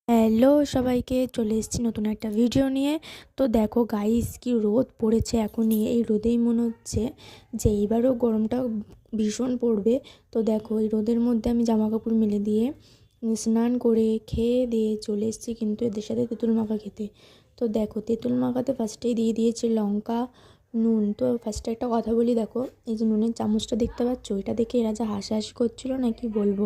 Hello সবাইকে, চলে এসেছি নতুন একটা ভিডিও নিয়ে। তো দেখো গাইস, কি রোদ পড়েছে এখনই। এই রোদেই মনে হচ্ছে যে এইবারও গরমটা ভীষণ পড়বে। তো দেখো এই রোদের মধ্যে আমি জামা কাপড় মেলে দিয়ে স্নান করে খেয়ে দিয়ে চলে এসেছি কিন্তু এদের সাথে তেঁতুল মাখা খেতে। তো দেখো তেঁতুল মাখাতে ফার্স্টেই দিয়ে দিয়েছি লঙ্কা, নুন। তো ফার্স্টে একটা কথা বলি, দেখো এই যে নুনের চামচটা দেখতে পাচ্ছ, এটা দেখে এরা যা হাসাহাসি করছিল না, কি বলবো।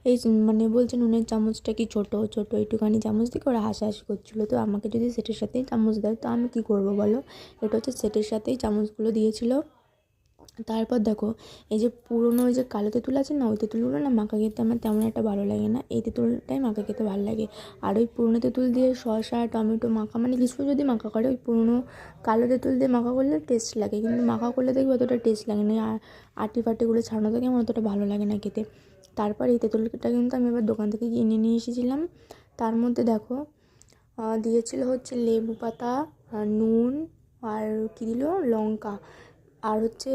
এই মানে বলছে নুনের চামচটা কি ছোট ছোট একটুখানি চামচ থেকে ওরা হাসাহাসি করছিলো। তো আমাকে যদি সেটের সাথেই চামচ দেয় তো আমি কী করবো বলো। এটা হচ্ছে সেটের সাথেই চামচগুলো দিয়েছিল। তারপর দেখো এই যে পুরোনো ওই যে কালো তেঁতুল আছে না, ওই তেঁতুলগুলো না মাখা খেতে আমার তেমন একটা ভালো লাগে না, এই তেঁতুলটাই মাখা খেতে ভালো লাগে। আর ওই পুরোনো তেঁতুল দিয়ে শসা টমেটো মাখা, মানে কিছু যদি মাখা করে, ওই পুরোনো কালো তেঁতুল দিয়ে মাখা করলে টেস্ট লাগে, কিন্তু মাখা করলে দেখবে অতটা টেস্ট লাগে না। আর আটি ফাটিগুলো ছাড়ানো থাকে, আমার অতটা ভালো লাগে না খেতে। তারপর এই তেঁতুলটা কিন্তু আমি এবার দোকান থেকে কিনে নিয়ে এসেছিলাম। তার মধ্যে দেখো দিয়েছিল হচ্ছে লেবু পাতা, নুন, আর কী দিল, লঙ্কা, আর হচ্ছে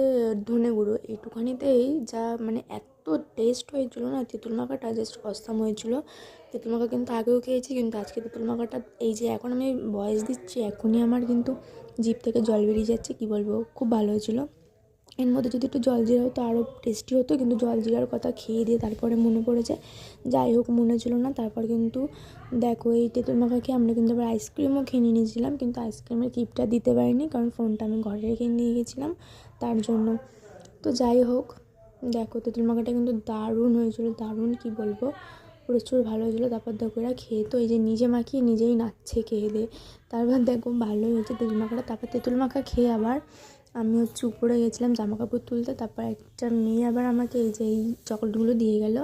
ধনে গুঁড়ো। এইটুখানিতেই যা মানে এত টেস্ট হয়েছিল না তেঁতুল মাখাটা, জাস্ট অসাম হয়েছিল। তেঁতুল মাখা কিন্তু আগেও খেয়েছি, কিন্তু আজকে তেঁতুল মাখাটা এই যে এখন আমি ভয়েস দিচ্ছি এখনই আমার কিন্তু জিভ থেকে জল বেরিয়ে যাচ্ছে, কি বলবো, খুব ভালো হয়েছিল। এর মধ্যে যদি একটু জলজিরা হতো আরও টেস্টি হতো, কিন্তু জলজিরার কথা খেয়ে দিয়ে তারপরে মনে পড়েছে, যাই হোক মনে ছিল না। তারপর কিন্তু দেখো এই তেঁতুল মাখা খেয়ে আমরা কিন্তু আবার আইসক্রিমও খেয়ে নিয়েছিলাম, কিন্তু আইসক্রিমের ক্লিপটা দিতে পারিনি, কারণ ফোনটা আমি ঘরে রেখে নিয়ে গেছিলাম তার জন্য। তো যাই হোক, দেখো তেঁতুল মাখাটা কিন্তু দারুণ হয়েছিল, দারুণ, কি বলবো, প্রচুর ভালো হয়েছিলো। তারপর দেখো এরা খেয়ে তো এই যে নিজে মাখিয়ে নিজেই নাচছে খেয়ে দিয়ে। তারপর দেখো ভালোই হয়েছে তেঁতুল মাখাটা। তারপর তেঁতুল মাখা খেয়ে আবার আমি হচ্ছে উপরে গেছিলাম জামা কাপড় তুলতে। তারপর একটা মেয়ে আবার আমাকে এই যে এই চকলেটগুলো দিয়ে গেল,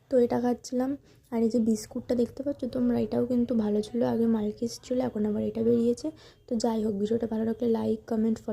তো এটা খাচ্ছিলাম। আর এই যে বিস্কুটটা দেখতে পাচ্ছ তোমরা, এটাও কিন্তু ভালো ছিল, আগে মালকিস ছিল, এখন আবার এটা বেরিয়েছে। তো যাই হোক, ভিডিওটা ভালো লাগলে লাইক কমেন্ট ফলো